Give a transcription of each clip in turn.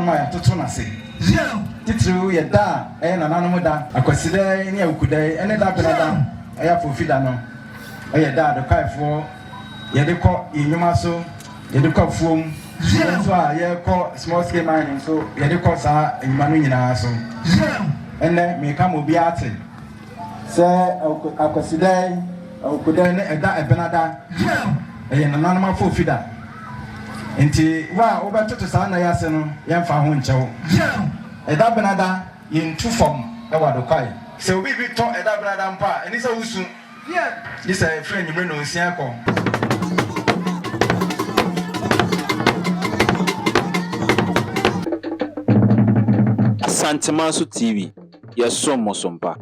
nananom ya toto na se titru ye da nananom da akwaside ne akuda ene da benada ya fofida no ye da do kaifo ye de kɔ enyuma so ye de kɔ fuom so a ye kɔ small scale mining so ye de kɔ sa enyuma no nyina so ene me ka mo bi ate se akwaside akuda ne da benada ye nananom afofida enti wa obetoto sa na yase no yemfa ho nchewo eda benada yintu fom e wado kwai se obi bi to eda benada mpa eni se wusu this a friend you no sia ko Asantemaso TV yesomo sompa.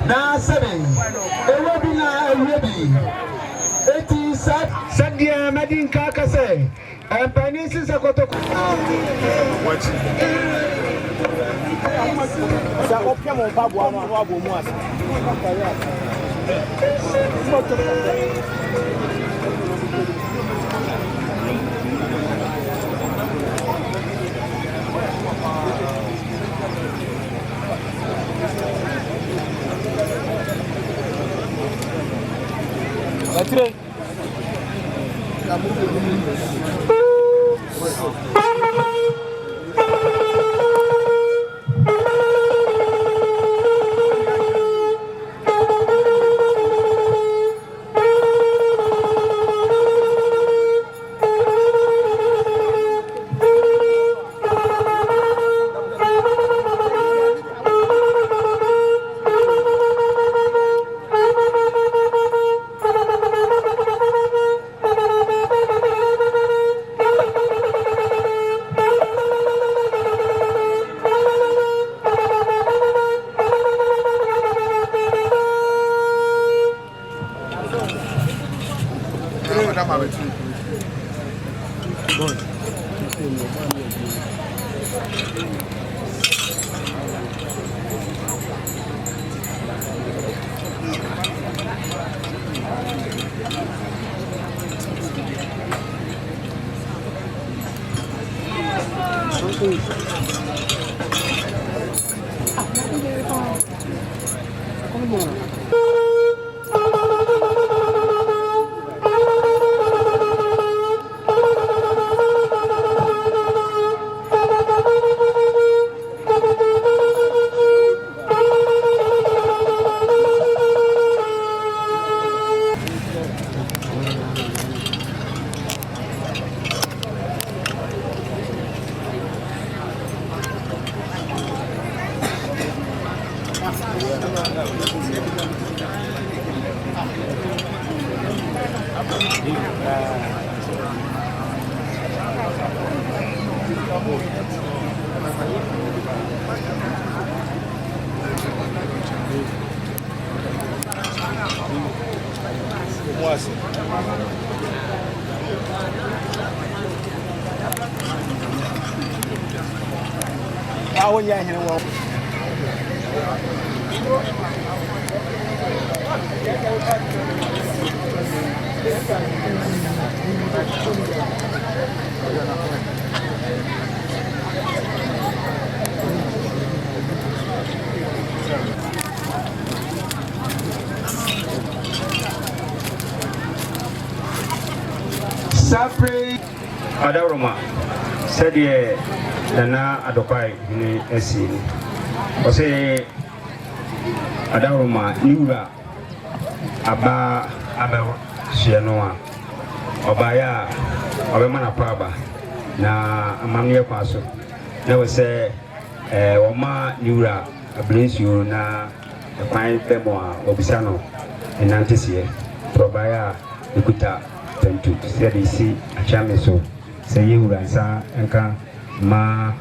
na 7 ewobi na ewobi eti sadia madin kaka say empani sisa kotoko wachi sa opia mo babu anu abo mu asa Atire. Sapre Adaroma said ye Nana Adokai ni esi ose Adaroma niura aba shianoa obaya obemana paba na amamye kwaso na we say oma niura ablensu na kwan bemo a obisa no enantesie probaya ekuta tentu said isi achame so say yuransa enka ma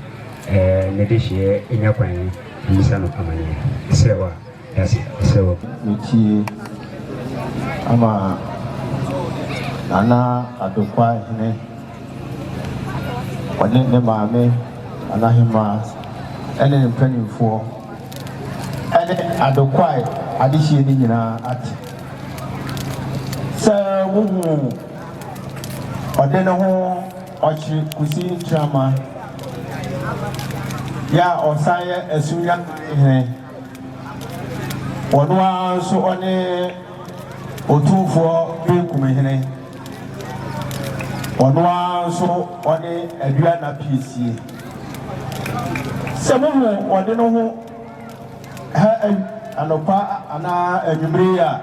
nedishie enyakwan obisa no amanye sewa yasi sewa michi ama Nana Adokwa hine wani ne maame anahima ene mpanimfo ene Adokwa adihie ni nyina ati sa wuhu ode ne ho ochi kusi trama ya osaye esunya hine wonwa so one Otumfoɔ Benkumehene ɔno ara nso ɔde adua na piesie sɛ mohu ɔde no ho ha anɔpa anaa anwummere a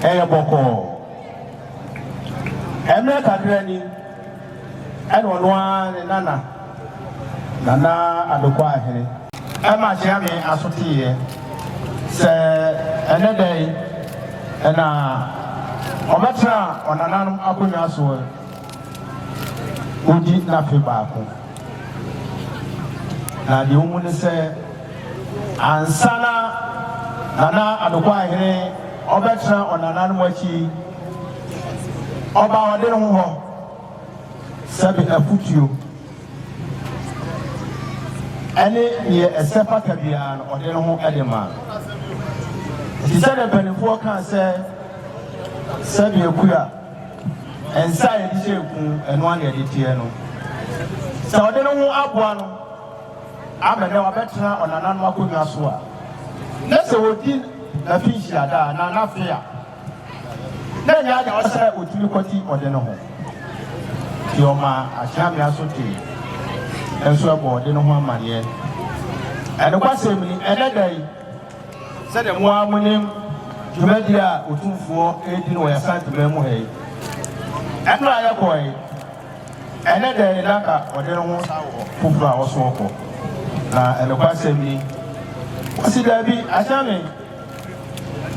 ɛyɛ bɔkɔɔ ɛmɛ kakra ni ɛna ɔno ara ne nana adokɔ ahene ɛma kyea me asoteeɛ sɛ ɛnɛ dɛn ɛna ɔbɛtena ɔnananom akonnwa so odi n'afe baako na deɛ ɔmu ne sɛ ansa na nana adokɔ ahene ɔbɛtena ɔnananom akyi ɔba ɔde ne ho hɔ sɛbi afutuo ɛne neɛ ɛsɛ pata biara no ɔde ne ho ɛde ma nti sɛdeɛ mpanimfoɔ kaa sɛbi akua ɛnsa a yɛde hyɛ eku ɛno a yɛde teɛ no sɛ ɔde ne ho aboa no ama dɛ wabɛtena ɔnananom akonnwa so a na sɛ wɔdi nafi nhyiada na n'afe a na nyɛ agya ɔsɛ otumi kɔti ɔde ne ho nti ɔma ahyɛamea so tee ɛnso ɛbɔ ɔde ne ho amanneɛ ɛne kwasɛm ni ɛnɛ da yi sɛdeɛ mo a monim dwumadi a otumfoɔ ɛdi no wɔ yɛsantema mu ha yi ɛno a yɛkɔe ɛnɛ da yi naka ɔde ne ho sa wɔ foforɔ a ɔso ɔkɔ na ɛne kwasɛm ni wɔsi daabi ahyɛame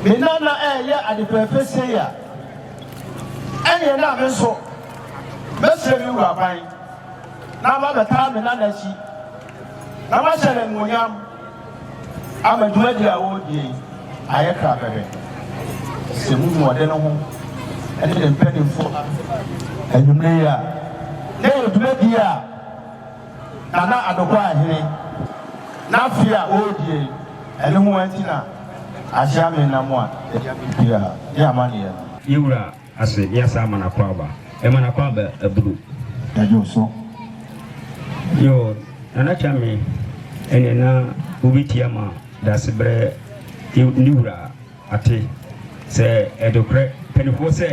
me nana ɛyɛ adepɛpɛ sei a ɛneɛ na me nso mɛsrɛ me wura ban na mabɛtaa me nana akyi na mahyɛ ne nwonyam ama dwumadi a wɔredie ayɛ kra bɛbɛ sɛ mu ɔde ne ho ɛne ne mpanimfo anwummere yi a na yɛ dwumadi a nana adokɔ ahene n'afe a wɔredie ɛne ho anti na ahyɛame nam a ɛde abɛdie a yɛ amanneɛ yɛwura ase yɛsa amanakɔ aba ɛmanakɔ aba aburo yɛgye so yo nanakyɛ me ɛne na wobɛtia ma dasebrɛ ne wura ate sɛ ɛdokorɛ mpanimfoɔ sɛ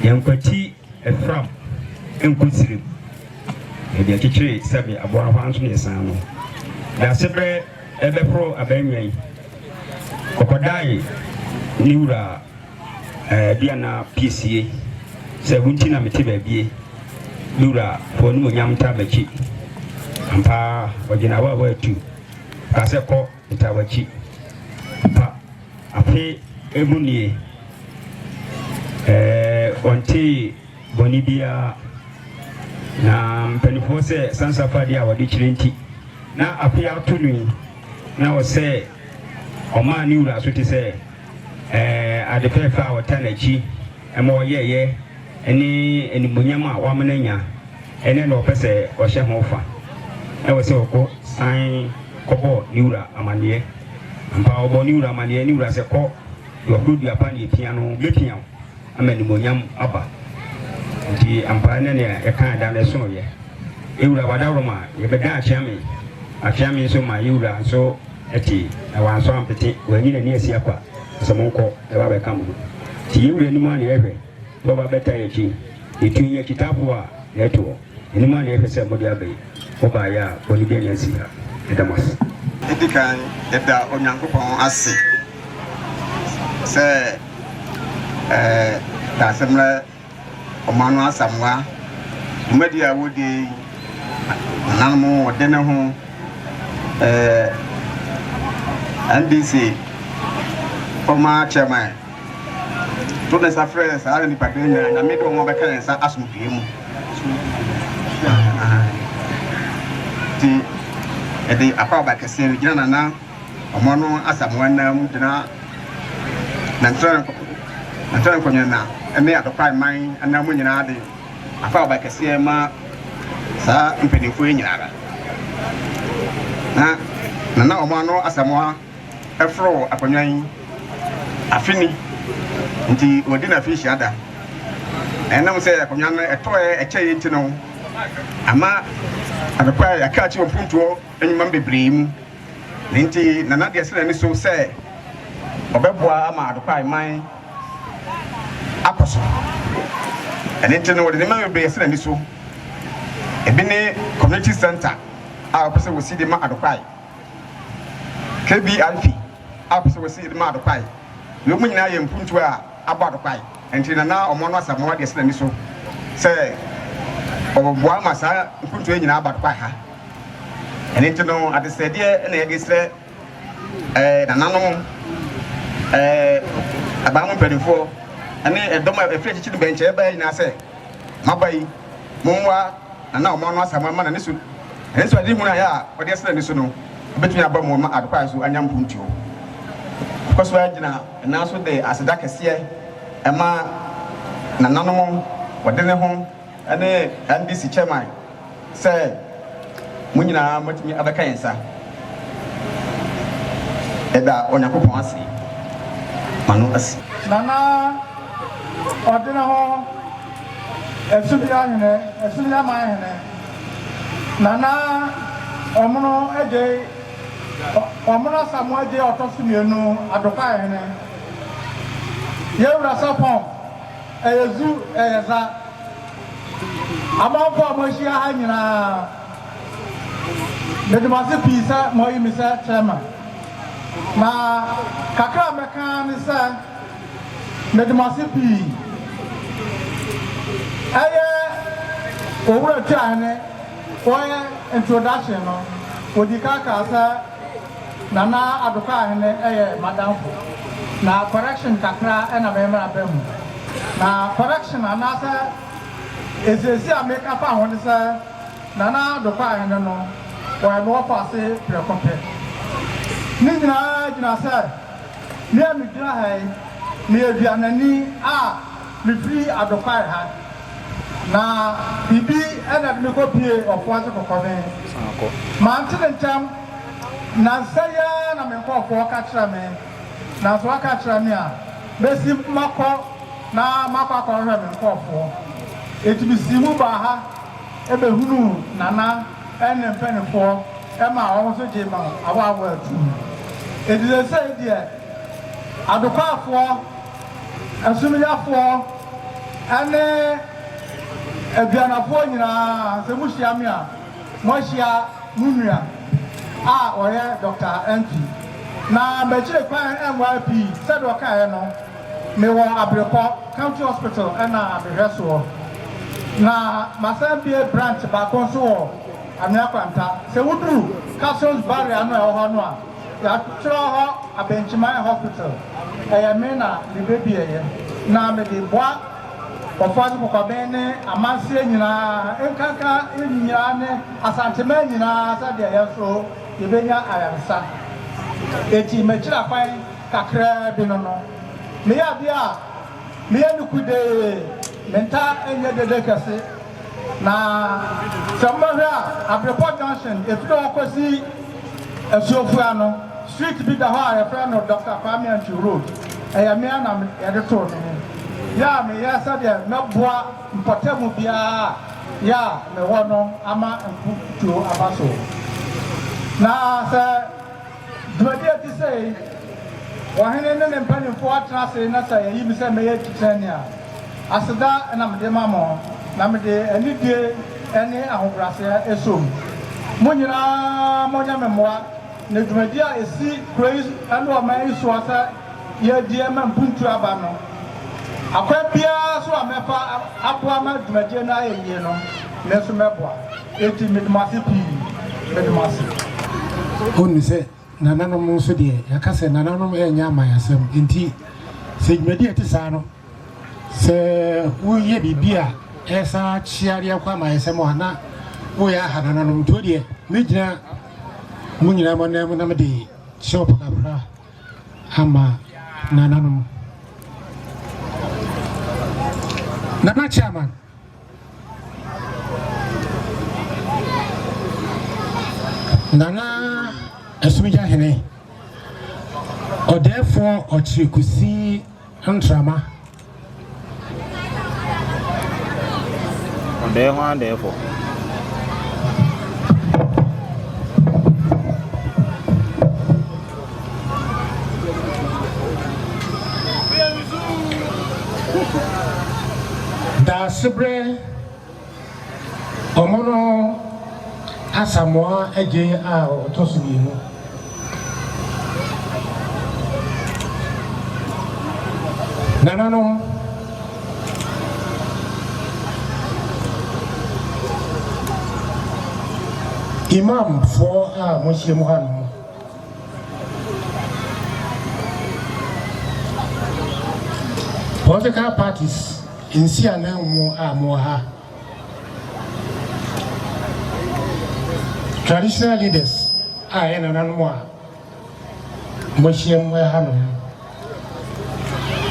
yɛnkwati ɛfram nkɔsirim ɛde akyekyere sɛbe aboa hɔ nso ne ɛsan no dasebrɛ ɛbɛporɔ abaanwan kɔkɔdae ne wura biana piesie sɛ wonti na mete baabie ne wura fɔ ne onyam ta bakyi ampa wɔgyina wa atu ka sɛ kɔ ntawakyi pa afe emu nie ɔnte bɔne biara na mpanimfoɔ sɛ sansafadeɛ a wɔde kyerɛ nti na afe ato no na wɔsɛ ɔmaa ne wura so te sɛ ade fɛɛfɛ a wɔta n'akyi ɛma ɔyɛɛyɛ ɛne animonyam a wɔamana nya ɛne na ɔpɛ sɛ ɔhyɛ ho fa ɛwɔ sɛ ɔkɔ san kɔbɔ ne wura amanneɛ ampa ɔbɔ ne wura amanneɛ ne wura sɛ kɔ yɔkoro duapa ne yɛpia no bɛpia wo ama animonyam aba nti ampa ne nea ɛka da no ɛsonoyɛ ɛwura wadaworo ma yɛbɛda akyeame nso ma yɛwura nso ɛte na wanso ampete wɔanyi n'ani asi akɔ a sɛ monkɔ ɛba bɛka mo nti yɛwura anim a ne ɛhwɛ bɔba bɛta yɛkyi yɛtu yɛ kitaapo a yɛto hɔ anim a ne ɛhwɛ sɛ mode abɛyi wobaeɛ a bɔne bi anya si ha ɛda mo ase ɛdi kan yɛda onyankopɔn ase sɛ daasɛmmerɛ ɔma no asamoa dwumadi a wɔdi nananom wɔde ne ho NDC former chairman to the safre sa ni pade na me do mo be kan sa asomdue mu ti ede apa ba kese ni gina na omo no asamoa na mu dina na ntran ko nyana ene adopai man ana mu nyina ade apa ba kese ma sa mpedifo nyina na omo no asamoa efro akwanyan afini nti wodi na fi hyiada enam sɛ akwanyan no ɛtɔɛ ɛkyɛ nti no ama adekwa yaka chi opuntuo enyuma bebree mu nti na nadeɛ sɛ ne so sɛ ɔbɛboa ama adokwa man akɔso ɛne nti no wɔde ne ma bebree sɛ n'ani so ebi ne community center a wɔpɛ sɛ wɔsi de ma adokwa KBRP a wɔpɛ sɛ wɔsi de ma adokwa na wɔn nyinaa yɛ mpuntu a abɔ adokwa nti na ɔmo no asamoa de sɛ n'ani so sɛ ɔbɛboa ama saa mpuntu nyinaa abɔ adokwa ha ɛne nti no adesɛdeɛ na yɛde sɛ nananom abamu mpanimfoɔ ɛne ɛdɔm a ɛfiri akyikyi no bɛnkyɛ ɛbɛyɛ nyinaa sɛ maba yi mommoa nana ɔma no asama ma na ne so ɛne nso ade hu no ayɛ a ɔde ɛsɛ ne so no ɔbɛtumi aba mu ma adokwa so anya mpuntuo kɔ so agyina ɛna so de aseda kɛseɛ ɛma nananom wɔde ne ho ɛne NDC chairman sɛ mo nyinaa motumi abɛka yɛn nsa ɛda onyankopɔn ase mano ase nana ɔde ne ho ɛsumi ama ahene nana ɔmono agye ɔmono asamo agye ɔtɔ so mmienu adokwa ahene yɛwura sɔpɔn ɛyɛ zu ɛyɛ za amanfoɔ a moahyia ha nyinaa mede mase pii sɛ mɔyi me sɛ chairman na kakra mɛka ne sɛ mede mase pii ɛyɛ owura tuahene wɔyɛ introduction no wɔdi kaka sɛ nana adokwa ahene ɛyɛ madamfo na correction kakra ɛna mɛmra bɛ mu na correction anaasɛ ɛsiesi a meka fa ho ne sɛ nana adokwa ahene no wɔyɛ me wɔfa ase prɛkɔpɛ ne nyinaa gyina sɛ me a megyina ha yi meyɛ aduanani a mefiri adokwa ha na biribi ɛna de me kɔpie ɔfoɔ ase kɔkɔben mante ne ntam nansa yɛ na me nkɔɔfoɔ ka kyerɛ me nanso aka kyerɛ me a bɛsi makɔ na makɔ akɔhwɛ me nkɔɔfoɔ ɛti bisi mu baa ha ɛbɛhunu nana ɛne mpanifoɔ ɛma wɔn nso gye ma awaawɔ atum ɛti sɛ sɛ deɛ adokwafoɔ asumyafoɔ ɛne aduanafoɔ nyinaa sɛ mohyia me a moahyia mo nua a ɔyɛ Dr. NP na bɛkyerɛ kwan NYP sɛdeɛ ɔkaeɛ no mewɔ Abrepɔ County Hospital ɛna abɛhwɛ soɔ na masan bie branch baako nso wɔ Ameakwanta sɛ woduru Castles barrier no ɛwɔ hɔ no a yɛatwerɛ hɔ Abenchiman Hospital ɛyɛ me na ne baabi ɛyɛ na mede boa ɔfoɔ kɔkɔbɛn ne amanseɛ nyinaa nkanka nyinaa ne asantema nyinaa sɛdeɛ yɛ so yɛbɛnya ayansa eti mɛkyerɛ kwan kakra bi no meyɛ adeɛ a meyɛ no kudee menta ɛnyɛ dede kɛse na sɛ mbɛhwɛ a Abrepɔ Junction ɛfiri hɔ kɔsi asuofua no street bi da hɔ a yɛfrɛ no Dr. Kwame Antwi Road ɛyɛ mmea na yɛde too no ho yɛ a meyɛ sɛdeɛ mɛboa mpɔtamu biara yɛ a mewɔ no ama mputuo aba so na sɛ dwumadie ti sɛ ɔhene ne ne mpanimfoɔ atena ase na sɛ yɛyi mi sɛ mɛyɛ kyikyɛne a aseda na mede ma mo na mede anidie ne ahobraseɛ ɛsom mo nyinaa monyɛ me mmoa na dwumadie a ɛsi kuro yi ne ɔman yi soɔ sɛ yɛadie ma mpuntu aba no akwa biara so a mɛfa aboa ma dwumadie no ayɛ yie no me nso mɛboa enti mede mo ase pii mede mo ase ɔnu sɛ nananom nso deɛ yɛka sɛ nananom ɛnyɛ amayasɛm nti sɛ dwumadi ɛte saa no sɛ woyɛ biribi a ɛsa kyeadeɛ kɔ amayasɛm a na woyɛ aha nananom nti deɛ mɛgyina mo nyinaa mɔnam mu na mede hyɛ ɔpɔ kakra ama nananom Nana Chairman Nana Esumija Hene or therefore or Chikusi Antrama on there one therefore Sebre Omono Asamoah Eje a Otosubino Nananom Imam for Moshe Muhammad political parties in Siana Moha traditional leaders and Ananwa Moshe Muhammad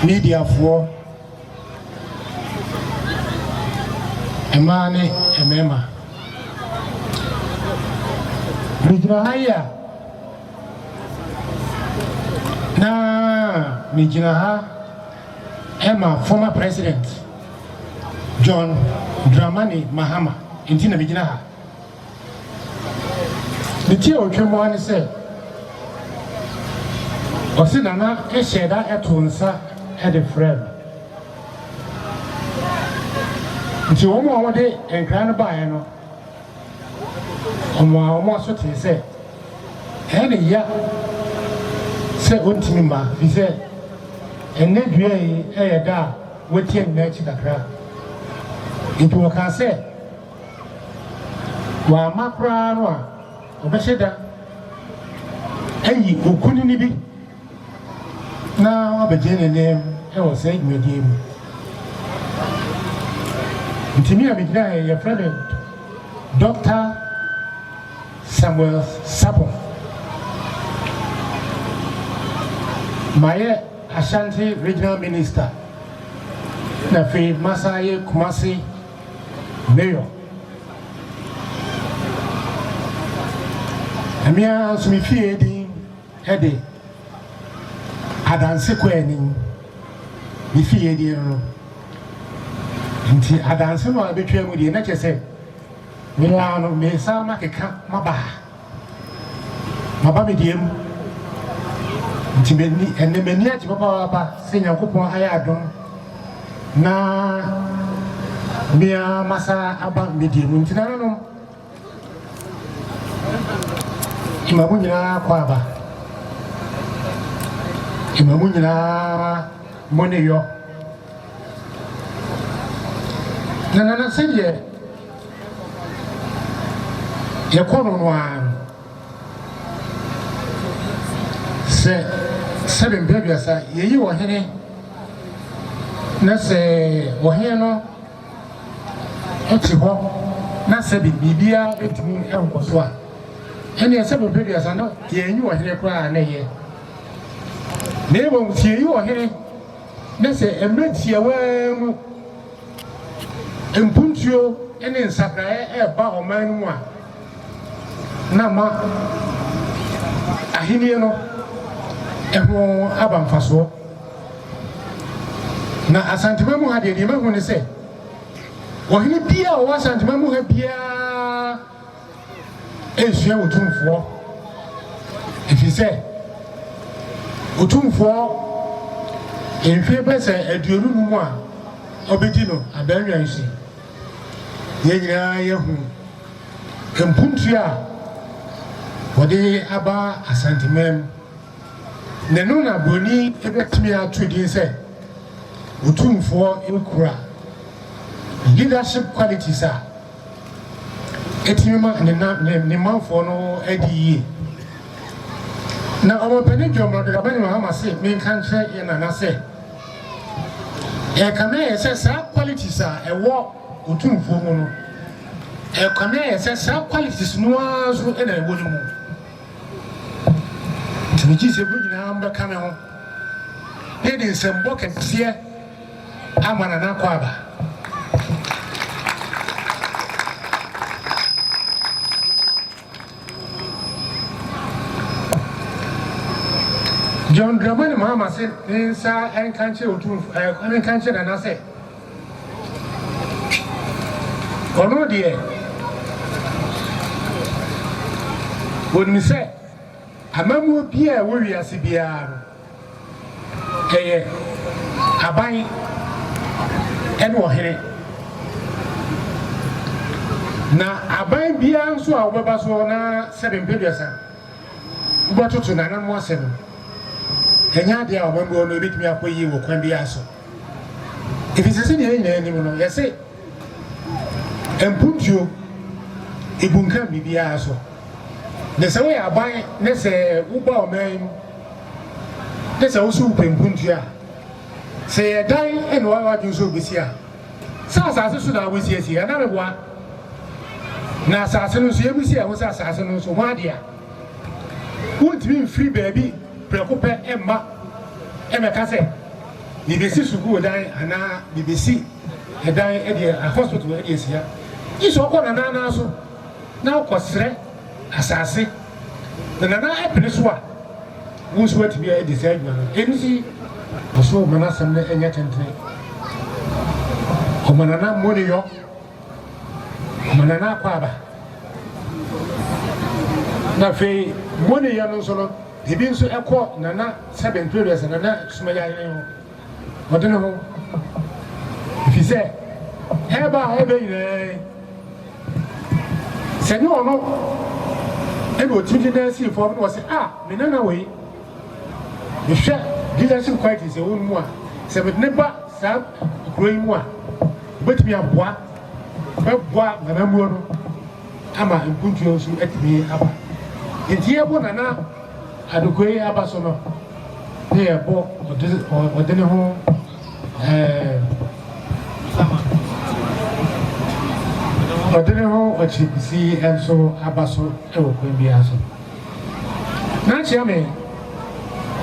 media for Emane Emema Mijina haya na Mijina ha Emma former president John Dramani Mahama intina Mijina ha Niti otwemo ane se Osi nana esheda etonsa ede frem Nti womo wode enkra no baaye no Omo so te se ene ya se ontimi ma fi se ene dua yi eyeda wetie na chi kakra Nti wo ka se wa makra no a obesheda ayi okuni ni bi na obejene nem e wo se gmedie mu Nti mi abigina ye friend Dr. Samuel Sapon Maye Ashanti Regional Minister na fi Masaye Kumasi Mayor Amia sumifie di ede adanse kwani mi fie di no nti adanse no abetwa mu di na chese Milano mesa makeka maba mediem ntibeni enemeni ati papa senyankopon aya adon na mia masa aba mediem ntinana no imamunyina kwa aba imamunyina moneyo na seye Yakono no se seven baby asa yeyi wo hene na se wo hene no oti ho na se bibia etimi enkoso a ene seven baby asa no yeyi wo hene kura na ye ne bo yeyi wo hene na se emretie wamu empuntuo ene nsakra ba oman mu a na ma ahini no eho abamfaso na asantema mu ha de ma hu ne se ohini bia o asantema mu ha bia ehia otumfo efise otumfo ehwe bese aduonu mu a obedi no adanwan si ye nyina ye hu empuntua Wode aba asantimem nenu na boni ebetimi atudi se utumfo ekura leadership qualities a etimima ne manfo no adi na omopeni jomro de abani Mahama se me kan che ye na se e kame se sa qualities a ewo utumfo mu no e kame se sa qualities no azu ena ewo no mu Timi se bugina amba kame ho edi sembo kese amana na kwaba John Dramani Mahama se insa en kanche otu en kanche na se ono die woni se amamu bia wo wiase bia eye aban ene wo here na aban bia nso a wobeba so na 7 peduasa ubototo na nan mo asem enya de a obambo no ebetimi akoyi wo kwan bia so ifisese ne nyina ni no yese empuntuo ebunka bibia so ne se we aban ne se uba oman ne se wo so pempuntua se dan eno wa wadun so besia sa asase so na wesiesi na meboa na asase no so yebusia wo sa asase no so hwadia wontimi mfiri baabi prekope emma emeka se bibesi sugu dan ana bibesi edan ede a hospital ede sia iso ko na nana so na okosre asase na nana epene so a wo so atbi ede sia adwa no enisi oso manasem na enya tente o manana moni yo manana kwaba na fe moni ya no so no ebi nso ekọ nana 7 periods nana sumaya yen ho odene ho fi se eba ire se no no ebe otiji na si fo no se me nana we hwe leadership qualities e won mu a se be ne ba sa growing mu a betimi aboa nana mu no ama impuntu nso etimi aba enti ebo nana adukoi abaso no ne ebo odene ho odene ho ochibisi enso abaso ewo kwembia so na chiame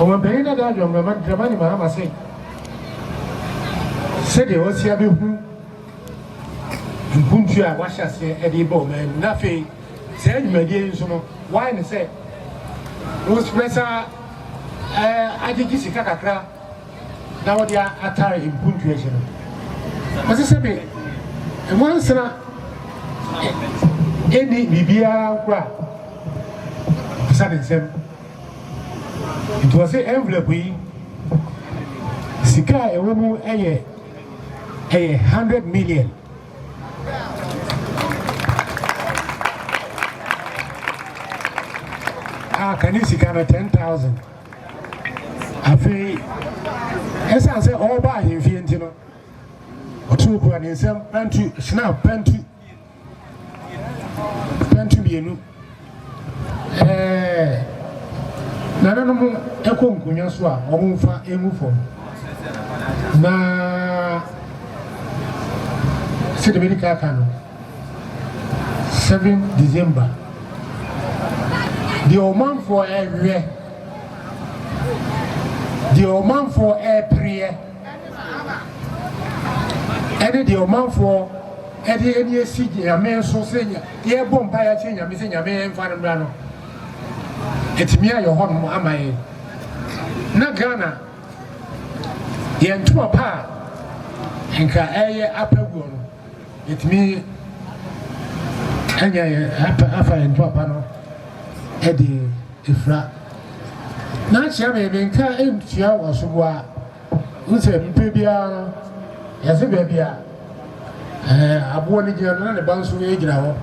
o mabei na da dwom ma dramani ma se de osia be hu mpuntu a wahase e de bo man na fe se adwumadie nso no why ne say no expressa ajiji sika kakra na wodi atare mpuntu eje no mas se be e wansana eni bibia kwa bisa de sem it was a envelope yi sika e wo mu eye 100 million can you see 10,000 afi esa say all ba hin fi ntino otu ko ani nsem pantu snap pantu bienu nana no mu eko nkunya so a omo fa emu fo na sidi medical kano 7 December the oman for every the oman for every and the oman for any city a man so senior ye bomb by a change missing a man for a brano it's me your home am I na Ghana the entire pa and ka air upper it me and after and drop ano edi ifra na chia me nka entua wasubwa nse mpe bia yase bia abo ni gina na ne banso e gina ho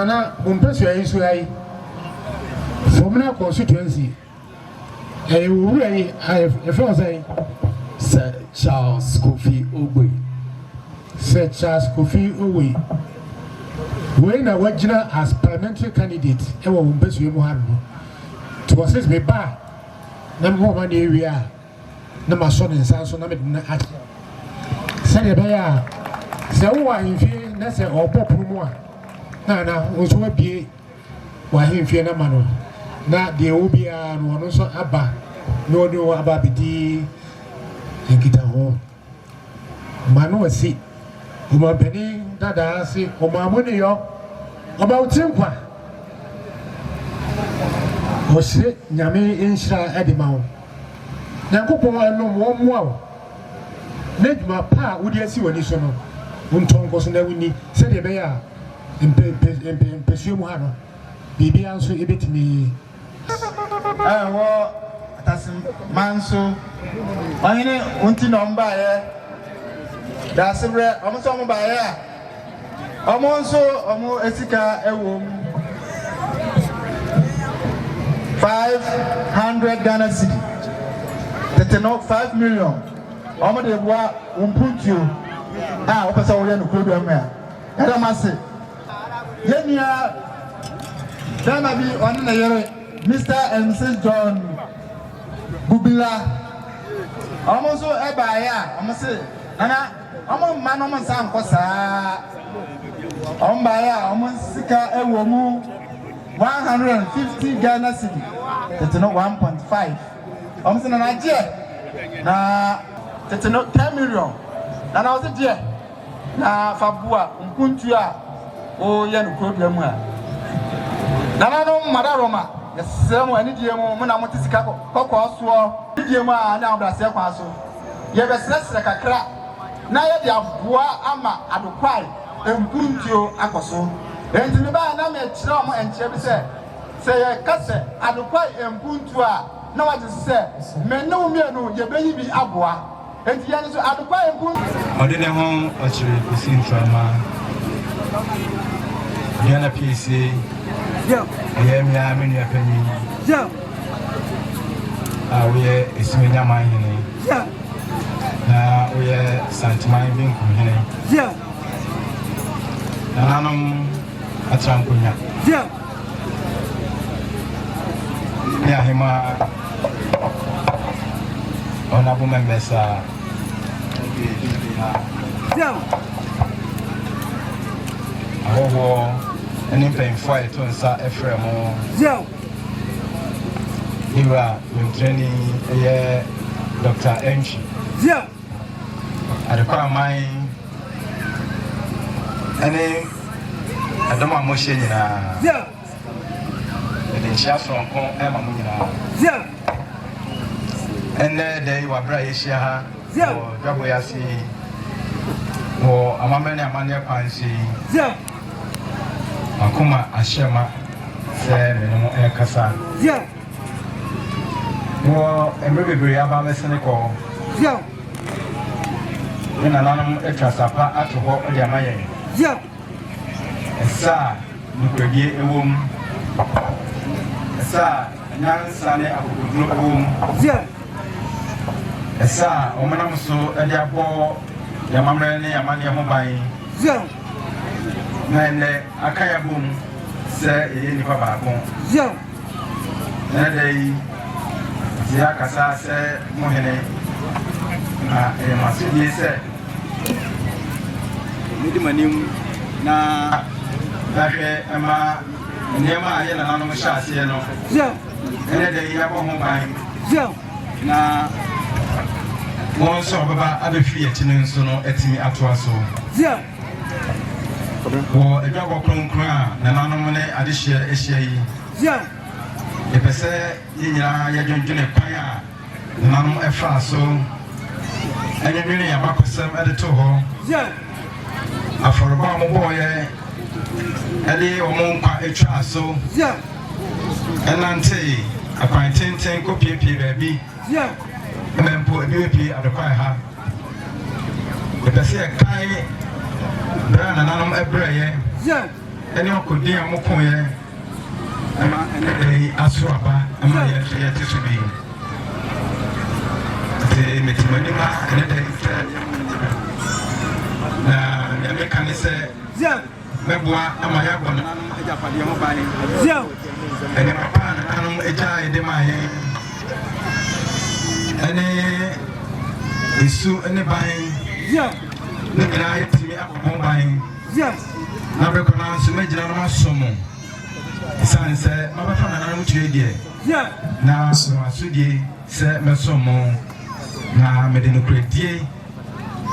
na umpesu ayi so ayi fomna constituency wu ayi e fo say Sir Charles Kofi Ogbe Sir Charles Kofi Ogbe when I was as parliamentary candidate, I was best you have to assess me by number one area, number son and son, so number at Sanabaya. So, I in fear, that's a or pop more. Now, also be why he fear no man. Not the Obia, and also Abba, no about the and get a home. Manu see. Uma beni dada si uma muni yo oba utinkwa osire nyame enhira edima wo yankopon enom wo moa wo neduma pa wodi asi wani so no untonko so na wini se de be ya empesuo mu ha no bibia nso ebetimi wo atasim manso onyene unti no mba ye da sebre omo so mo ba ye Omonso omo esika ewo 500 Ghana cedi. Tete no 5 million. Omo de boa umpuntio. Ah, opesa wo ye no kodu am ya. Era mase. Yenia Dama bi on na yere Mr. and Mrs. John Bubila. Omo so eba ya, omo se nana omo ma no mo san kosa. Omo ya, omo sika ewo mu 150 Ghana cedi. Tete no 1.5. Omo se na je na tete no 10 million. Na na o se je na fabua mpuntu a o ye no problem a. Na na no madaroma yesem ani die mu na mo tisika kokko so die mu a na obrase kwa so ye besresre kakra na ye de aboa ama adokwai empuntio akoso enti ne ba na me kire omo enche bi se ye kase adokwai empuntu a na waje se me ne wo mienu ye beyi bi aboa enti ye so adokwai empuntu ode ne ho achire kusin trama Diana PC Yeah. I am Yamini Penny. Yeah. We are Ismina Mine. Yeah. Now we are Santimine Binkum. Yeah. Nanum at Trampunya. Yeah. Yeah, him honorable members. Yeah. Any pain for it on Sa Ephraim. Yeah. You are training Dr. Enchi. Yeah. At the car mine. Any I don't want motion. Yeah. The chef from Emma Munina. Yeah. And they were Braisha. Yeah. Or Gaboyasi. Or Amamania Mania Pansi. Yeah. Akuma Ashema said no air kasa. Yeah. Well, and maybe about Messenico. Yeah. In an animal extrasapa at the hall of the Amaya. Yeah. A sa, you could get a womb. A sa, young Sunday of the womb. Yeah. A sa, Omanam so a dear boy, Yamamani, Amania Mobile. Yeah. Nene akaya boom se ni papa bon yeah na dai ya kasa se mohene na e masudi se midi manim na hwe ema nema aye na nanu sha ase no yeah ene dai ya bo ho ban yeah na mo so baba abefi etinin so no etimi atoa so yeah wo edwabo kronkron na nanom ne adehye ehye yi yeah epese yinyira ya dwondwene kwan a nanom efa so enwene ya makosem edeto ho yeah aforoba mo boye ede omo nkwa etwa so yeah enante akwan tenten ko piepie baabi yeah emempo ebiwepi adokwan ha epese kai Brana nanam ebreye yeah ene okodi amokoye ama ene asuaba ama ye tisubi te metimani ma ene de na ya mekanise yeah meboa ama ya gona ejafade mo bani yeah ene papa nanam eja ede ma ye ene isu ene ban yeah Nigga, I tell me I'm buying. Yes. I recognize you made a summon. Son said, my friend, I'm with you. Yeah. Now, so I should ye say, my summon. Now, I made in a great day.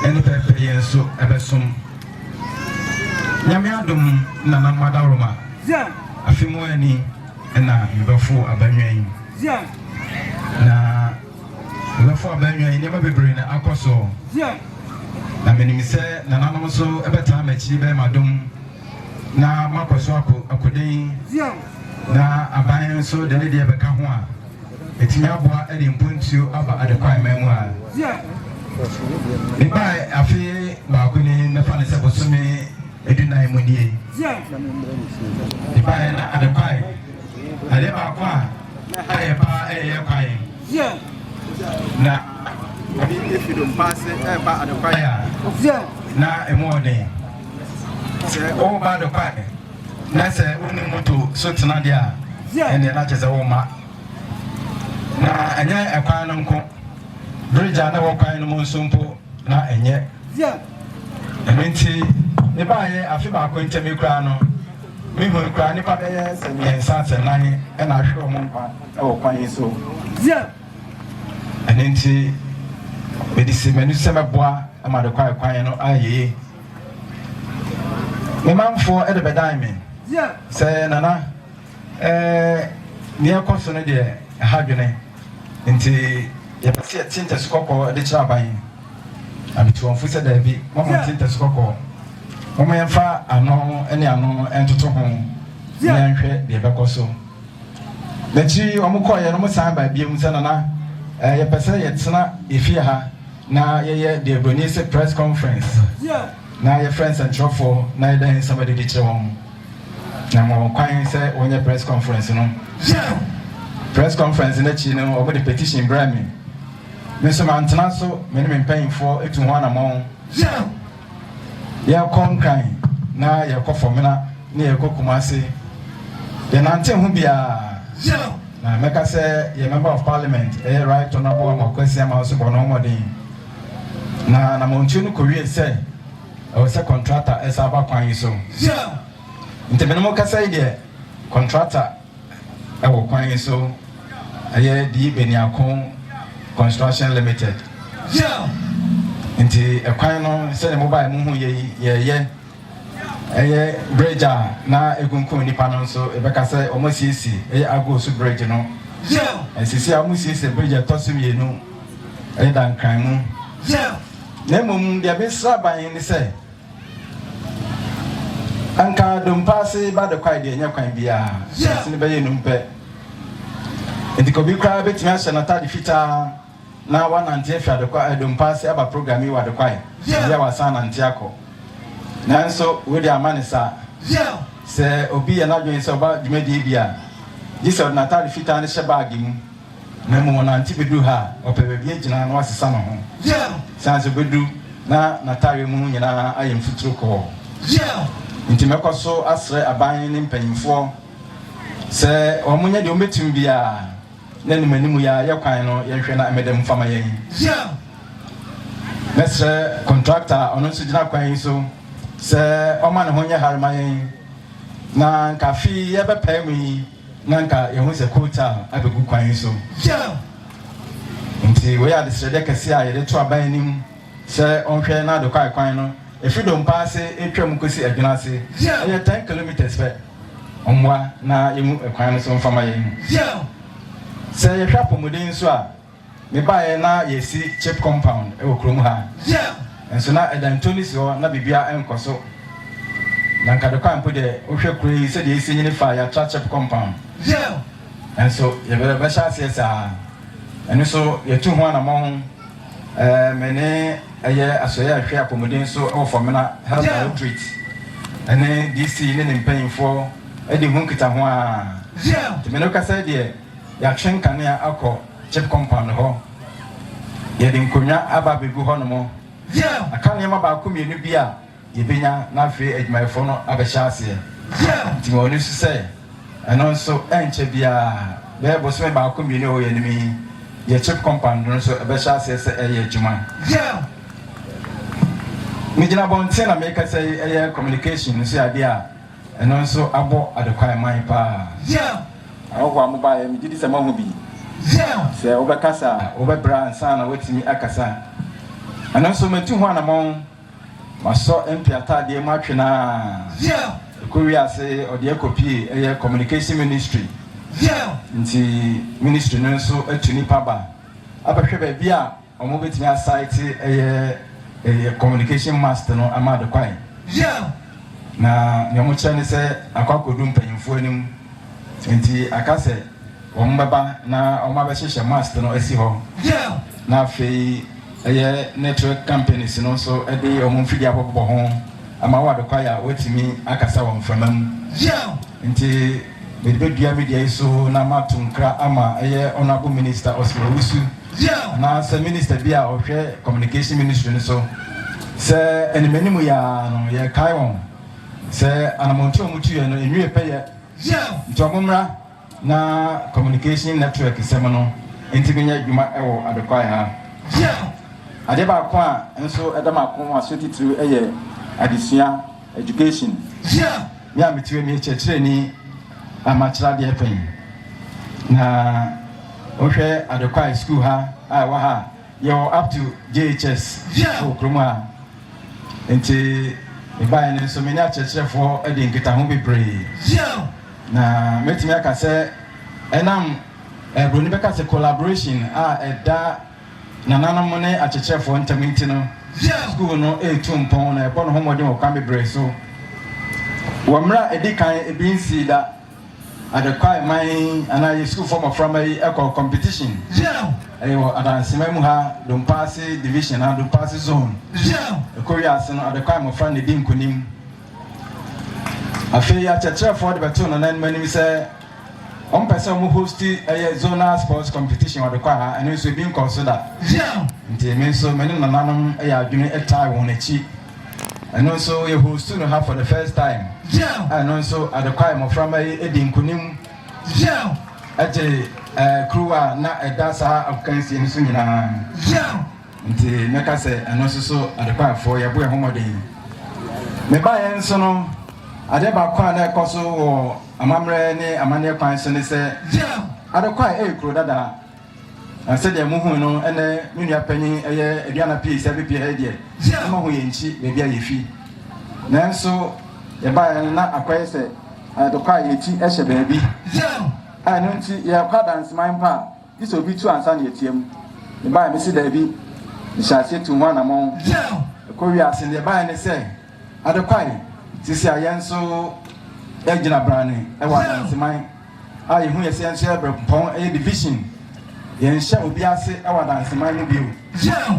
And the pepper, so ever some. Yamiadum, Nana Madaroma. Yeah. A few more any, and now you before a banyan. Yeah. Now, before a banyan, never be bringing a coso. Yeah. Na meni se na nanom so ebeta machi be madum na makoso akodin yeah na aban so de ne de beka ho a etimi aboa e de mpontuo aba adekwan memu a yeah e bai afi ba ko ni na fa ne se bosome edu nan mu nie nipa na adekwai ade ba kwa aye pa eye kwai na abi efido mpase e ba adekwai na emode se o ba adekwai na se oni moto so tena dia ene na chese wo ma na anya ekwan no nko bridge na wo kwan no nsompo na enye ementi ne ba ye afi ba ko ntemi kra no mi ho kra ni pa be ye se mi ensa se nan e na hwe mo mpa e wo kwan so enenti be disi menu se meboa ama de kwan no aye me manfo e de bedan me se nana ni akoso no de hadwene nti ye pese tinta skoko de kira ban abitu onfu se da bi mo tinta skoko mo yemfa ano ene ano entoto ho na nhwe de bekoso lechi omuko ye no mo san ba biem se nana ye pese ye tena efie ha na ye de Bonise press conference na ye friends and trofo na ye dan somebody de kira won na mo kwan se onye press conference no press conference na chi no obo de petition brami me so man tena so me ne mpanyim for etu ho na mo ya konkan na ya kofomina na ya kokumase de nante hu bia na meka say ye member of parliament right honorable Amokwesi Amausu bono modin na montu no kowie say o say contractor esa ba kwan so nte me no mo kasa ide contractor e wo kwan so aye di Beniakon Construction Limited nti ekwan no se ne mobile mu hu ye bridge na egunkun nipa no so ebeka se omosiesi ago so bridge no sisi amosiesi bridge tosu mienu dan kan mu na mum dia be sraban ni se anka dompase ba de kwai de nya kwan bia sini be ye numpe nti ko bi kwa betimi ahye na tade fita na wanante afia de kwa dompase aba program yi wa de kwai ya wasana ntiako nanso we dey amanisa se obi ya na dwen se oba dwumadi bia dise na tade fita ne hye bag mu na mu na ntibedu ha opebe bia gina na wasesa no ho sanse bedu na tare mu nyina ayem futuro ko nti mekoso asre aban ne mpanyimfo se omunya de ometum bia na ni manimu ya yakwan no yehwe na emedem fama yen mesre contractor ono so gina kwan so se oma ne honye harma yen na kafi ye bepa mu na nka yehu se quota abegu kwan so nti we ya de kase a ye de to aban nim se onhwe na de kwan no efidom paase etwam kosi adwuna se ye 10 kilometers pe omwa na yemu kwan so mfama yen se ye hwa pomodin so a me bae na yesi chip compound e okrom ha enso na edantonis ho na bibia enkoso na nkade kwan po de ohwe kure se de yesi nyine fa ya chip compound enso ye be sha se sa enso ye tu ho na mo mene eye asoya hwe apomodin so e ofomena health retreat ene DC ne mpanyimfo e de hu kita ho a temeno kasa de ya twenkan ya akọ chip compound ho ye de nkonya aba begu ho no mo aka ne ma ba ko mienu bia ye benya na afi adwumayefo no abehya ase timo oni su se eno so enche bia be bo so ba ko mienu ho ye nimi ye chip compound no so abehya ase se eye adwuma mi gina bonte na make say eye communication so ya dia eno so abo adekwan man pa awo mobile mi didi sama ho bi se obekasa obebra ansa na watimi akasa ananso metu ho anamon maso empiata de matwe na kowi ase ode ekopi eye communication ministry nti ministry no so atuni paba abahwe ba bia omo betimi asite eye communication master no amade kwai na nyomo chane se akwakodu mpanyimfo anim nti akase ombaba na omabehye master no asi ho na afei eye network companies no so ede omfidi abobo ho ama wa de kwaya wetimi akasa wɔ mframa mu nti medebedua media so na matunkra ama ɛyɛ honorable minister Oscar Wusu na sɛ minister bi a ɔhwɛ communication ministry no so sɛ animanimu ya no yɛ kai wɔn sɛ anamonto mu tuye no enwie pɛyɛ nti ɔmomra na communication network sɛm no nti benya adwuma ɛwɔ adekwai ha ade ba ko a nso ɛda ma ko asotitiri ɛyɛ adesua education me a metiwe me kyerɛkyerɛ ni amachira de pɛn na ohwɛ adekwai school ha a wa ha yɛ up to JHS okroma nti ibaye ne so me nya kyerɛkyerɛfoɔ ɛde nkita ho bebree na metimi aka sɛ ɛnam broni bɛka sɛ collaboration a ɛda nananom ne akyerɛkyerɛfoɔ ntaminti no school no ɛtu mpɔn na ɛbɔ no homɔden wɔ kwan bebree so wɔmmra ɛdi kan ebi nsi da adekwai man ana school form of primary eco competition ɛwɔ adansema mu ha Dompase division na Dompase zone korea ase no adekwai mofra ne di nkonim afei akyerɛkyerɛfoɔ de bɛto no nan manim sɛ ɔmpɛsɛ mo hosti ɛyɛ zonal sports competition adekwai ha ɛno nso bi nkɔ so da nti me nso me ne nananom ɛyɛ adwene ɛtae wɔn akyi ɛno nso yɛ hostu no ha for the first time ɛno nso adekwai mofra ma ɛdi nkonim ɛgye kruwa na ɛda saa akansie no so nyinaa nti mɛka sɛ ɛno nso so adekwaifoɔ yɛbo yɛ homɔden mebaeɛ nso no ade baako a na ɛkɔ so wɔ amammerɛ ne amanneɛ kwan so ne sɛ adekwai ɛyɛ kuro dada na sɛdeɛ muhu no ɛnɛ me nua panyin ɛyɛ aduana pii sɛ bepie ɛyɛ deɛ ma ho yɛ nkyi baabi a yɛfi nanso yɛbaeɛ na akɔyɛ sɛ adekwai yɛkyi ɛhyɛ baabi ɛno nti yɛkɔ adanseman pa a gye sɛ obi tu ansa ne yɛtiam yɛbaeɛ mesi daabi nhyɛ aseɛ tu ho anammɔn ɛkɔ wiase ne yɛbaeɛ ne sɛ adekwai sisi a yɛn nso gyina brane ɛwɔ adanseman a yɛhu yɛ sɛ nso yɛbrɛ pɔn ɛyɛ division yɛnhyɛ obi ase ɛwɔ adanseman no bio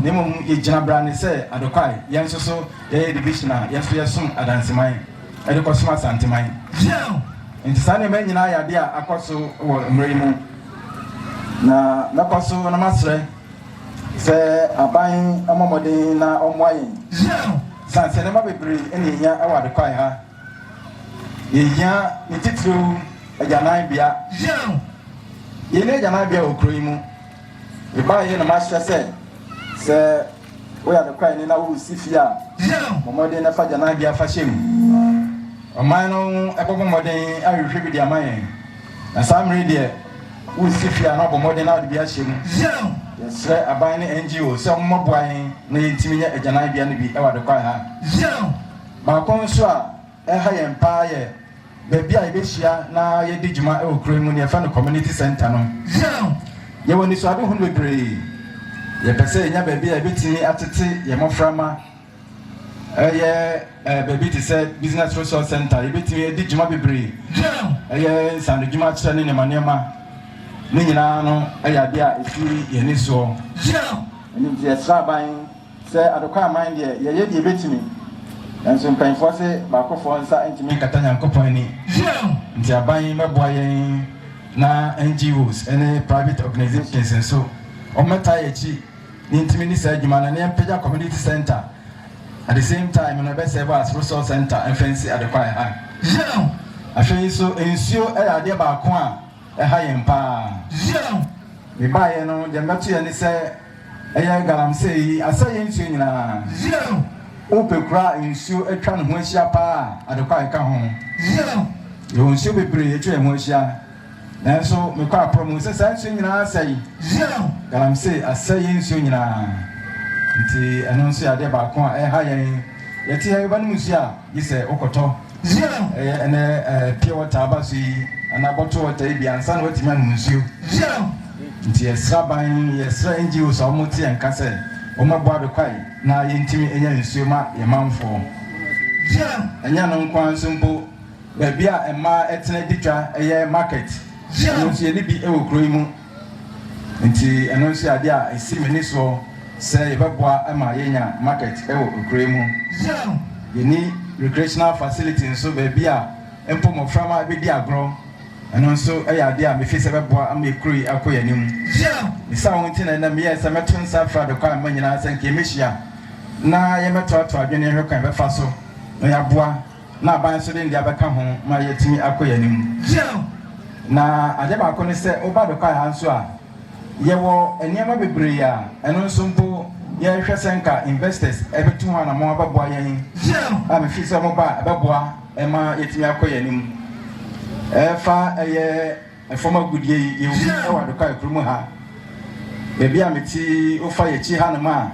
na mmom yɛgyina brane sɛ adekwai yɛn nso so yɛyɛ division a yɛn nso yɛsom adanseman ɛde kɔsom asanteman nti saa nneɛma nyinaa yɛ adeɛ a akɔ so wɔ mmerɛ yi mu na mɛkɔ so na masrɛ sɛ aban mmɔmmɔden na ɔmmoa yɛn sanse nneɛma bebree ɛna yɛhia ɛwɔ adekwai ha yɛhia ne titiriw agyananbea yɛne agyananbea wɔ kuro yi mu yɛbaeɛ na mahyɛ sɛ woyɛ adekwai ne na wosi fie a mmɔmmɔden na fa agyananbea fa hyɛ mu ɔman no ɛbɛbɔ mmɔden ahwehwɛ bi de ama yɛn na saa mmere deɛ wosi fie a na ɔbɔ mmɔden na wode bi ahyɛ mu yɛsrɛ aban ne NGO sɛ ɔmmɔboa yɛn na yɛntimi nyɛ agyananbea no bi ɛwɔ adekwai ha baako nso a ɛha yɛn paa yɛ baabi a yɛbɛhyia na yɛdi dwuma ɛwɔ kuro mu ne yɛfa no community center no yɛwɔ nisuade ho bebree yɛpɛ sɛ yɛnya baabi a yɛbɛtumi atete yɛn mmɔframma ɛyɛ baabi te sɛ business resource center yɛbɛtumi yɛdi dwuma bebree ɛyɛ nsandodwuma kyerɛ ne nneɛma ne nyinaa no ɛyɛ adeɛ a ɛfiri yɛn ani soɔ ɛno nti yɛsrɛ aban sɛ adekwai aman deɛ yɛyɛ deɛ yɛbɛtumi nanso mpanyinfoɔ sɛ baakofoɔ nsa ntumi nkata nyankopɔn ani nti aban mɛboa yɛn na NGOs ɛne private organizations nso ɔmmɛta yɛ akyi ne ntumi ne saa adwuma no ne yɛmpagya community center at the same time no bɛsɛ bɔ as resource center mfɛnsi adekwai ha afei nso nsuo ɛyɛ adeɛ baako a ɛha yɛn paa mebaeɛ no deɛ mbɛto yɛ ne sɛ ɛyɛ galamsey yi asɛ yɛ nsuo nyinaa wopɛ kura nsuo atwa ne ho ahyia paa adekwai ka ho yɛwɔ nsuo bebree atwa yɛn ho ahyia nanso mekɔ aprɔ mu sɛ saa nsuo nyinaa asɛe galamsey asɛ yɛ nsuo nyinaa nti ɛno nso yɛ adeɛ baako a ɛha yɛn yɛte yɛn ba no mu nsuo a gye sɛ wokɔtɔ ɛyɛ ɛnɛ pure water aba so yi anaa bottle water yi bi ansa na watumi anom nsuo nti yɛsrɛ aban yɛsrɛ NGOs a wɔte yɛn ka sɛ wɔmɛboa adekwai na yɛntimi ɛnya nsuo ma yɛmanfoɔ ɛnya no nkwa nso mpo baabi a ɛma ɛtena di dwa ɛyɛ market ɛno nso yɛne bi ɛwɔ kuro yi mu nti ɛno nso yɛ adeɛ a ɛsi m'ani soɔ sɛ yɛbɛboa ama yɛnya market ɛwɔ kuro yi mu yɛni recreational facility nso baabi a mpo mmɔframa bɛdi agorɔ ɛno nso ɛyɛ adeɛ a mefi sɛ bɛboa ama ekuru akɔ yɛn anim bisa wɔn ti na ɛnam yɛ sɛ mɛto nsa fra de kɔ ama nyinaa sɛ nke mehyia na yɛmɛtoato adwene hwɛ kwan bɛfa so na yɛaboa na aban so de ndi abɛka ho ma yɛtumi akɔ yɛn anim na ade baako ne sɛ woba de kɔ ha nso a yɛwɔ nneɛma bebree a ɛno nso mpo yɛhwɛ sɛ nka investors ɛbɛtu ho anamɔ abɛboa yɛn a mefi sɛ moba ɛbɛboa ɛma yɛtumi akɔ yɛn anim ɛfa ɛyɛ ɛfɔm agudie yi yɛwɔ ɛwɔ adokɔ ekurum ha beebi a meti wofa yɛkyi ha nom a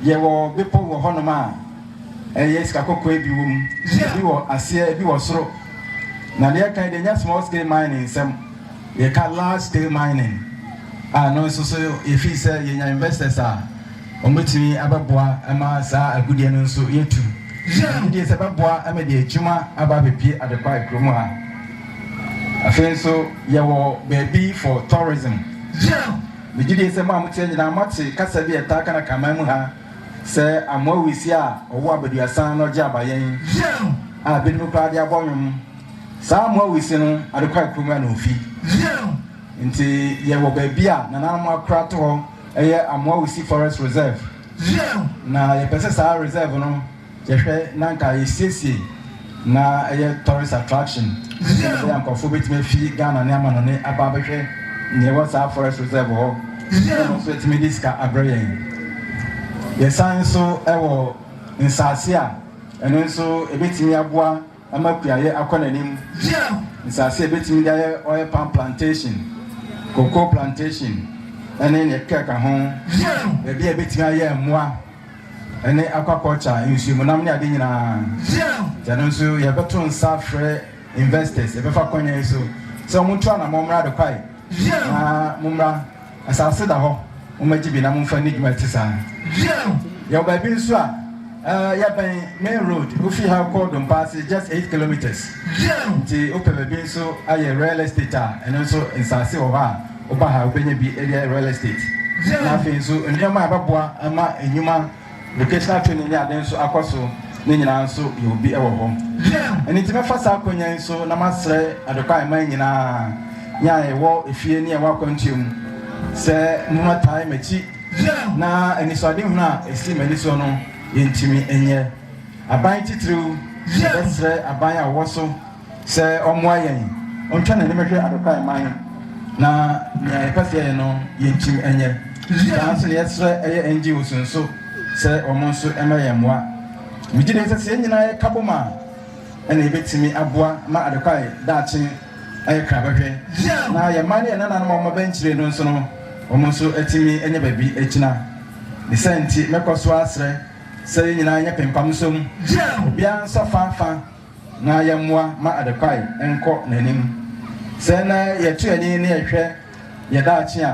yɛwɔ bepɔ wɔ hɔ nom a ɛyɛ sika kɔkɔɔ ebi wɔ mu ebi wɔ aseɛ ebi wɔ soro na deɛ kan de nya small scale mining nsɛm yɛka large scale mining a no nso so yɛfi sɛ yɛnya investors a wɔmɛtumi abɛboa ɛma saa agudie no nso yɛtu agudie sɛ bɛboa ɛma de adwuma aba abɛpie adokɔ ekurum ha afei nso yɛwɔ baabi for tourism megye sɛ ma mote nyinaa mote kasa bi ɛta kana kaman mu ha sɛ amoa wisi a ɔwɔ abaduasan no gye abayɛn a binom koraa de abɔ nwom saa amoa wisi no adekɔ ekurum na ofi nti yɛwɔ baabi a nananom akora to hɔ ɛyɛ amoa wisi forest reserve na yɛpɛ sɛ saa reserve no yɛhwɛ na nka yɛsiesie na ɛyɛ tourist attraction ɛyɛ nkɔfo betumi afi Ghana ne ama no ne aba abɛhwɛ nea ɛwɔ saa forest reserve hɔ ɛno nso etumi de sika abrɛ yɛn yɛsan nso ɛwɔ nsaase a ɛno nso ebetumi aboa ama kuayɛ akɔ n'anim nsaase ebetumi de ayɛ oil palm plantation cocoa plantation ɛne ne kɛka ho ebi ebetumi ayɛ mmoa ɛne aquaculture nsuomunam ne ade nyinaa ɛno nso yɛbɛto nsa frɛ investors yɛbɛfa kɔnya yi so sɛ ɔmo to anamɔ mmra de kwae na mommra asase da hɔ momagye bi na momfa ne dwuma te saa yɛwɔ baabi nso a yɛbɛn main road wofi ha kɔ Dompaase just 8 kilometers nti wopɛ baabi nso ayɛ real estate a ɛno nso nsase wɔ hɔ a woba ha wobɛnya bi ɛyɛ real estate na afei nso nneɛma a ɛbɛboa ama enyuma vocational training ne ade nso akɔ so ne nyinaa nso yɛ obi ɛwɔ hɔ ɛne nti mɛfa saa akɔnya nso na masrɛ adokɔ ayɛman nyinaa nya ɛwɔ efie ne ɛwɔ akwantuo mu sɛ momataa m'akyi na anisoade hunu a esi m'ani so no yɛntumi ɛnyɛ aban titiriw yɛbɛsrɛ aban a wɔwɔ so sɛ ɔmmoa yɛn ɔntwa n'anim hwɛ adokɔ ayɛman na nea yɛpɛ sɛ yɛn no yɛntumi ɛnyɛ saa nso ne yɛsrɛ ɛyɛ NGO so nso sɛ ɔmo nso ɛma yɛn mmoa megye de sɛ sɛ yɛn nyinaa yɛka bom a ɛna yɛbɛtumi aboa ma adokɔ ayɛ daakye ɛyɛ krabɛhwɛ na yɛn mma ne yɛn nananom a ɔmo bɛnkyire no nso no ɔmo nso atumi ɛnyɛ baabi agyina ne sɛ nti mɛkɔ so asrɛ sɛ yɛn nyinaa nyɛ pempam nsom obiara nsa faafa na yɛmmoa ma adokɔ ayɛ ɛnkɔ n'anim sɛ na yɛto ani ne yɛhwɛ yɛdaakye a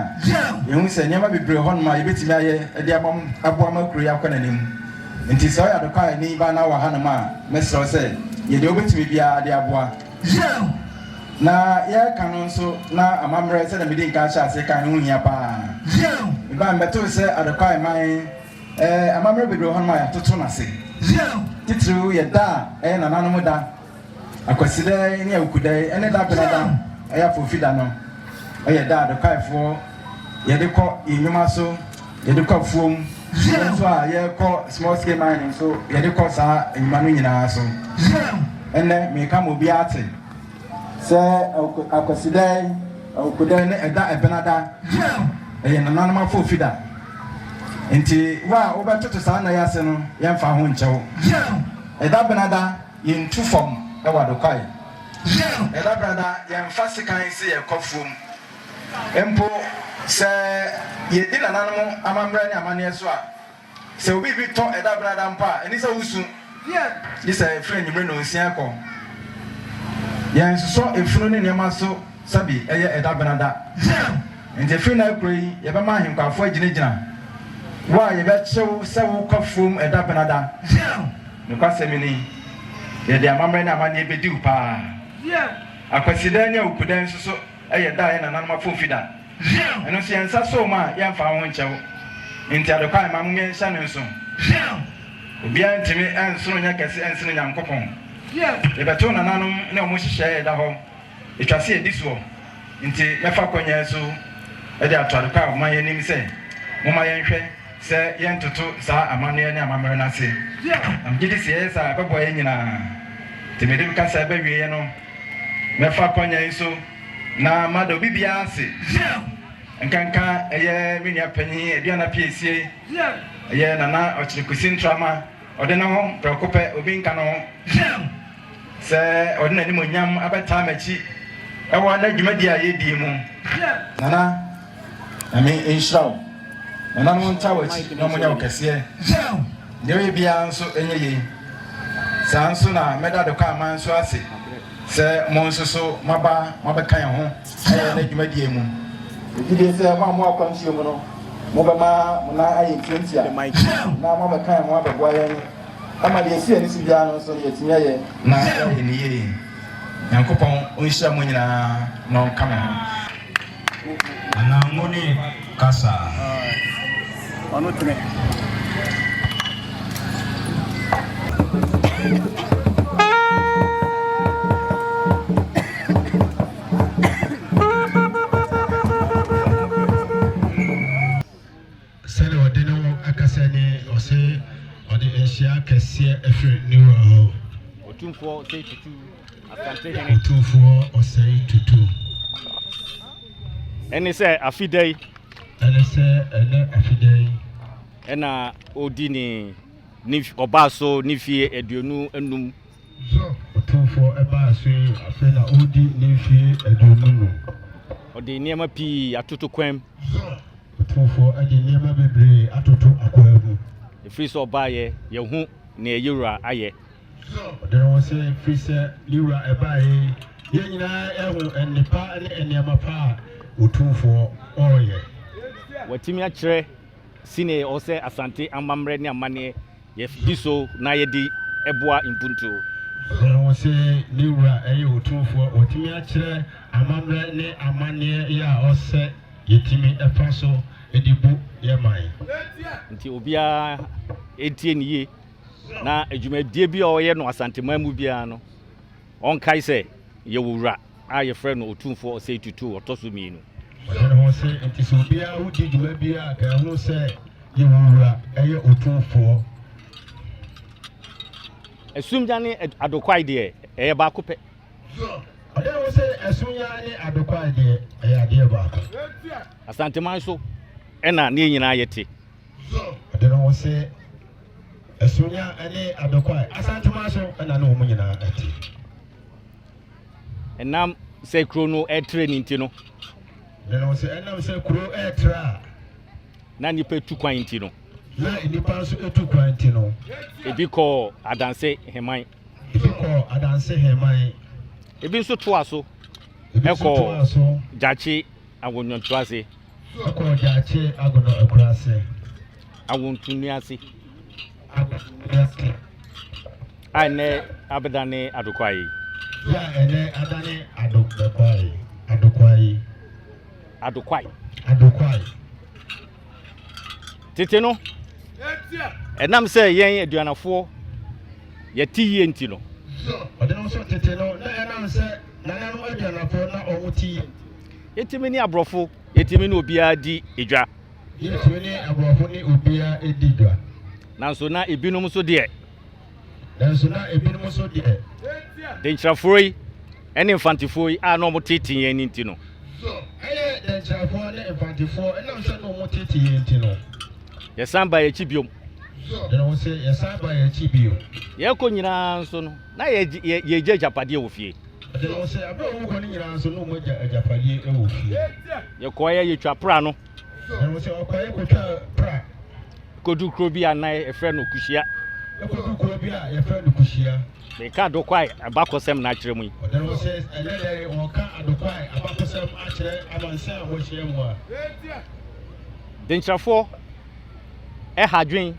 yɛhu sɛ nneɛma bebree hɔ nom a yɛbɛtumi ayɛ ɛde aboa ma kuro yɛ akɔ n'anim nti sɛ ɔyɛ adokɔ ayɛ ne ba na wɔ ha nom a mɛsrɛ sɛ yɛde wobɛtumi biara de aboa na yɛka no nso na amammerɛ sɛ na mede nka ahyɛ ase ka ho hia paa meba mbɛto sɛ adokɔ ayɛ man amammerɛ bebree hɔ nom a yɛatoto n'ase titiriw yɛ da a ɛyɛ nananom da akwasidaa ne awukudaa ɛne da benada ɛyɛ afofi da no ɛyɛ da adokɔ ayɛfoɔ yɛde kɔ nnwuma so yɛde kɔ afuom nso a yɛkɔ small scale mining so yɛde kɔ saa nnwuma no nyinaa so ɛnɛ meka ma obi ate sɛ akwasidaa awukudaa ne ɛda ɛbenada ɛyɛ nananom afofi da nti wo a wobɛtoto saa na yɛase no yɛmfa ho nkyɛw ɛda benada yɛntu fam ɛwɔ adokɔ ayɛ ɛda benada yɛmfa sekan sɛ yɛkɔ fuom mpo sɛ yɛdi nananom amammerɛ ne amanneɛ so a sɛ obi bi tɔ ɛda benada mpo a ɛne sɛ wosu gye sɛ ɛfiri anwummerɛ na onsia kɔ yɛnsosɔ efunu ne nneɛma so sɛbi ɛyɛ ɛda benada nti efiri na akuro yi yɛbɛma ahenkwafoɔ agyinagyina wo a yɛbɛkyew sɛ wokɔ fuom ɛda benada nokwasɛm ni yɛde amammerɛ ne amanneɛ bɛdi wo paa akwasidaa ne awukudaa nso so ɛyɛ da yɛ nananom afofi da ɛno nso yɛnsa so mu a yɛmfa ho nkyɛw nti adokɔ ayɛ ma mo yɛnhyɛ ne nso obiara ntimi ansono nya kɛse ansene nyankopɔn yɛbɛto nananom ne ɔmo hyehyɛ ɛda hɔ etwase edi soɔ nti mɛfa kɔnya so ɛde atɔadokɔ a ɔma yɛnim sɛ moma yɛnhwɛ sɛ yɛntoto saa amanneɛ ne amammerɛ no ase amgyedi sɛ yɛyɛ saa bɛbɔ yɛ nyinaa nti mede bi kasa bɛwieɛ no mɛfa kɔnya yi so na mada obi biara ase nkanka ɛyɛ me nua panyin aduana piesie ɛyɛ nana ɔkyerɛkosi ntrama ɔde ne ho prɛko pɛ obi nka no ho sɛ ɔde n'anim onyam abɛtaa m'akyi ɛwɔ n'adwumadi a yɛdii mu nana ame nhyira wo nana no nta w'akyi na ɔmonyɛ wo kɛseɛ deɛ ɔyɛ biara nso ɛnyɛ yei saa nso na mɛda adokɔ ama nso ase sɛ mo nso so mabɛka yɛn ho ɛyɛ n'adwumadie mu ɛgyidie sɛ mo a mo akwanhyia mu no mobɛma mo na ayɛ ntiantia na mabɛka yɛn ho abɛboa yɛn ama deɛ ɛsi ani so biara no nso yɛtumi ayɛ na ɛyɛ ne yie nyankopɔn ɔnhyira mo nyinaa na ɔnka mo ho anamoni kasa ɔno tene sɛne ɔde ne ho akasa ne ɔse ɔde ahyia kɛseɛ afiri ne wura hɔ Otumfoɔ sɛ tutu asante hene ɔtumfoɔ ɔsɛe tutu ɛne sɛ afidai ɛne sɛ ɛnɛ afidai ɛna odi ne ɔbaa so ne fie aduonu anum ɔtumfoɔ ɛbaa so yi afei na ɔdi ne fie aduonu no ɔde nneɛma pii atoto kwam ɔtumfoɔ ɛde nneɛma bebree atoto akwaa mu ɛfiri sɛ ɔbaayɛ yɛhu ne ɛyɛ wura ayɛ ɔde ne ho sɛ ɛfiri sɛ ne wura ɛbaa yi yɛn nyinaa ɛho nnipa ne nneɛma pa a ɔtumfoɔ ɔreyɛ watumi akyerɛ sine ɔsɛ asante amammerɛ ne amanneɛ yɛdi so na yɛde ɛboa mpuntuo ɔde ne ho sɛ ne wura ɛyɛ ɔtumfoɔ wɔtumi akyerɛ amammerɛ ne amanneɛ yɛ a ɔsɛ yɛtumi ɛfa so ɛde bu yɛ man nti obiara ɛntie ne yie na adwumadie bi a ɔyɛ no asanteman mu biara no ɔnkae sɛ yɛwɔ wura a yɛfrɛ no ɔtumfoɔ ɔsɛ tutu ɔtɔ so mmienu ɔde ne ho sɛ nti sɛ obiara wodi dwuma bi a ka ɛho sɛ yɛwɔ wura ɛyɛ ɔtumfoɔ asumgya ne adokwae deɛ ɛyɛ baako pɛ ɔde ne ho sɛ ɛsonya ne adokwae deɛ ɛyɛ adeɛ baako asanteman so ɛna ne nyinaa yɛte ɔde ne ho sɛ ɛsonya ne adokwae asantema so ɛna ne wɔn nyinaa ɛte ɛnam sɛ kuro no ɛtrɛ ne nti no ɔde ne ho sɛ ɛnam sɛ kuro ɛɛtrɛ a na nipa tu kwan nti no na nipa nso etu kwan nti no ebi kɔ adanse heman ebi kɔ adanse heman ebi nso toa so ebi nso toa so gyakye awonwonto ase ɛkɔ gyakye agono akura ase awontunu ase agono a ɛnɛ abeda ne adokwae ya ɛnɛ adane adokwae adokwae adokwae adokwae tete no ɛnam sɛ yɛn aduanafoɔ yɛte yie nti no ɔde no nso tete no na ɛnam sɛ nananom aduanafoɔ na ɔmo te yie yɛtumi ne aborɔfo yɛtumi ne obiara di edwa yɛtumi ne aborɔfo ne obiara edi dwa nanso na ebinom nso deɛ nanso na ebinom nso deɛ denkyerɛfoɔ yi ɛne mfantefoɔ yi a na ɔmo tete yɛn nti no ɛyɛ denkyerɛfoɔ ne mfantefoɔ ɛnam sɛ na ɔmo tete yɛn nti no yɛsan ba yɛkyi biom de no sɛ yɛsan ba yɛkyi biom yɛkɔ nyinaa nso no na yɛgye agyapadeɛ wɔ fie de no sɛ abɛ ɔmo kɔ ne nyinaa nso na ɔmo agyapadeɛ wɔ fie yɛkɔɔyɛ yɛtwa pra no de no sɛ ɔkɔyɛ kɔtwa pra kɔdu kuro bi a na ɛfrɛ no kuhyia ɛkɔdu kuro bi a yɛfrɛ no kuhyia meka adokwae abakɔsɛm na akyerɛ mu yi de no sɛ ɛnɛ dɛ wɔka adokwae abakɔsɛm akyerɛ amansa a wɔhyia mu a denkyerɛfoɔ ɛha adwen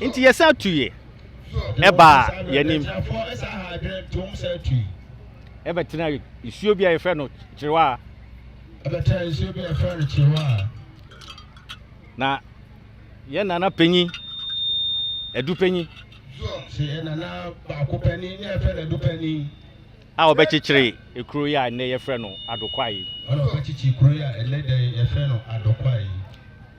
nti yɛsan tuyɛ ɛba yɛnim ɛbɛtena nsuo bi a yɛfrɛ no kyerewa na yɛn nana panyin edu panyin Se na na ba ko pani ne efe na du pani. A obechichiri ekuru ya ne yefre no adokwai. Ona obechichi ekuru ya elede yefre no adokwai.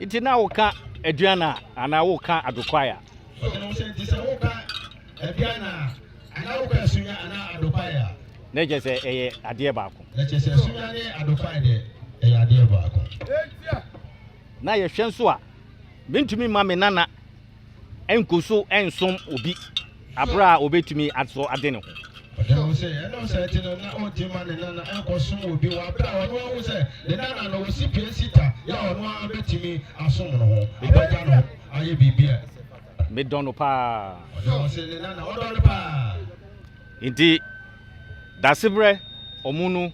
Iti na woka aduana ana woka adokwai. Ona se nti se woka aduana ana woka sunya ana adokwai. Na je se eye ade baako. Na je se sunya ne adokwai de eye ade baako. Na ye hwenso a bintumi ma me nana enkoso ensom obi abra obetumi aso ade ne ho. Ọdẹ say ẹnọ sẹ ti no na ọtí ma ne nana enkoso obi wa abra ọno ahu sẹ ne nana no si piesita ya ọno abetumi asom no ho abaja no aye bibia. Me dono pa. Ọdẹ say ne nana ọdọ pa. Inti dasibre omunu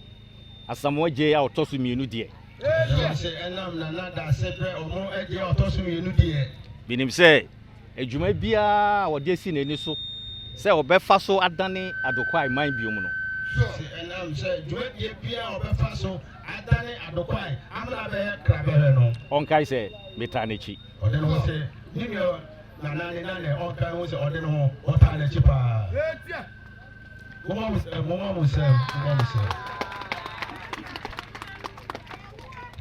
asamoje a otosu mienu de. Ọdẹ say enam nana dasibre omo eje otosu mienu de. Binim sɛ adwuma bia wɔde si n'ani so sɛ ɔbɛfa so adane adokwai man biom no se enam sɛ adwuma bia ɔbɛfa so adane adokwai amna bɛ krabɛhɛ no ɔnkae sɛ meta n'akyi ɔde no sɛ nimio nana ɔnkae ho sɛ ɔde no ho ɔta n'akyi paa moma mo sɛ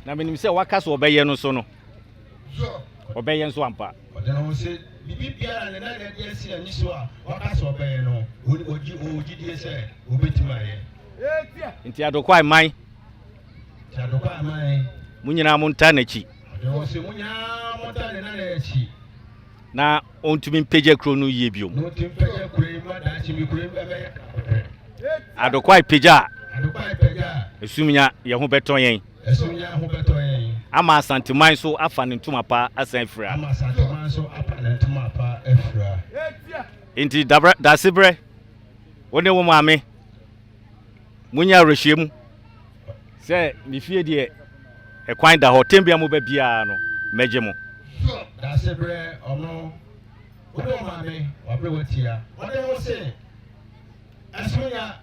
na menim sɛ waka sɛ ɔbɛyɛ no so no ɔbɛyɛ nso ampa ɔde no sɛ bibi biara ne nana de asi ani so a waka sɛ ɔbɛyɛ no ogi die sɛ obɛtumi ayɛ nti adokwai man adokwa man mo nyinaa mo nta n'akyi ɔde no sɛ mo nyinaa mo ta ne nana akyi na ɔntumi mpagya kuro no yie biom no ntumi mpagya kuro yi ma daakye mi kuro yi bɛbɛyɛ adokwai pagya adokwa pagya esumnya yɛ ho bɛtɔn yɛn esumnya ho bɛtɔn yɛn ama asanteman so afa ne ntoma pa asan fira ama asanteman so apa ne ntoma pa afira nti dasibre wone wo maame munya rehyiemu sɛ ne fie deɛ ɛkwan da hɔ tembia mo ba bia no megye mo dasibre ɔno wone wo maame wabre watia ɔde wo se esunya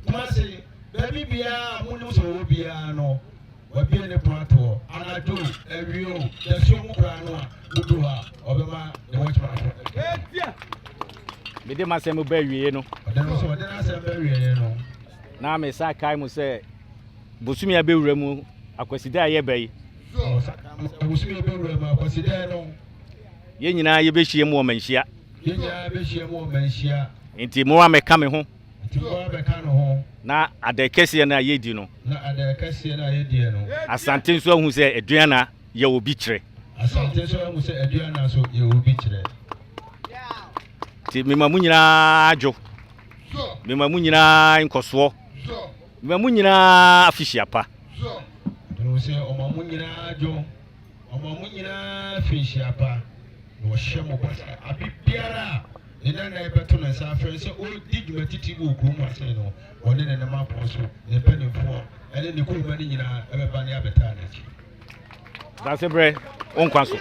tumase baabi bia mo ne so wo bia no wabie ne prato anado awio dasio mu kra no a budu a obema de watch prato me de masem ba wie no odeno so odena asem ba wie no na me sa kai mu se bosumi abewura mu akwasida ye bai bosumi abewura mu akwasida no ye nyina ye behie mu o manhia ye nyina behie mu o manhia nti mo wa meka me ho nti mo wa meka no ho na adekese na ye di no na adekese na ye di no asante nso ahu se aduana ye obi kire asante nso ahu se aduana so ye obi kire ti mema mu nyina adwo mema mu nyina nkoso mema mu nyina afihia pa no se o ma mu nyina adwo o ma mu nyina afihia pa no hye mo kwasa abibiara ina na ebeto na sa afre se o di dwuma titi wo kru mu ase no woni ne ma po so ne panimfo ene ne kru ma ni nyina ebeba ne abeta na chi dasibre on kwanso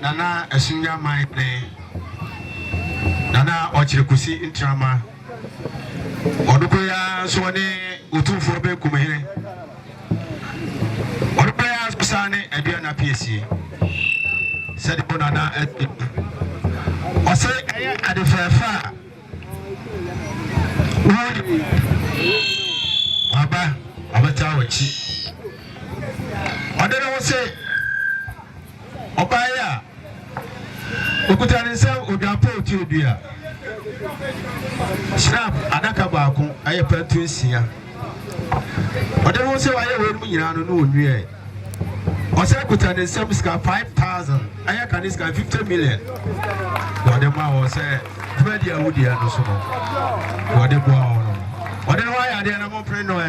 nana esunya mai play nana ochirekusi intrama odukoya so ne utumfo be kumehire odukoya kusane aduana piesie sedi bonana ose eye adefefa aba abata wachi odere wo se obaya okutane se odwapo oti odua snap adaka baako aye patu nsia odere wo se waye we mu nyina no no onwie ose kutane se ska 5000 aye kaniska 50 million ode ma wo se dwadi awudi ano so no ode bo awo no ode no aye ade na mo pre no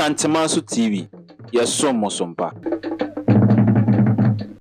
Asantema so TV. Yes, so mo so mpa.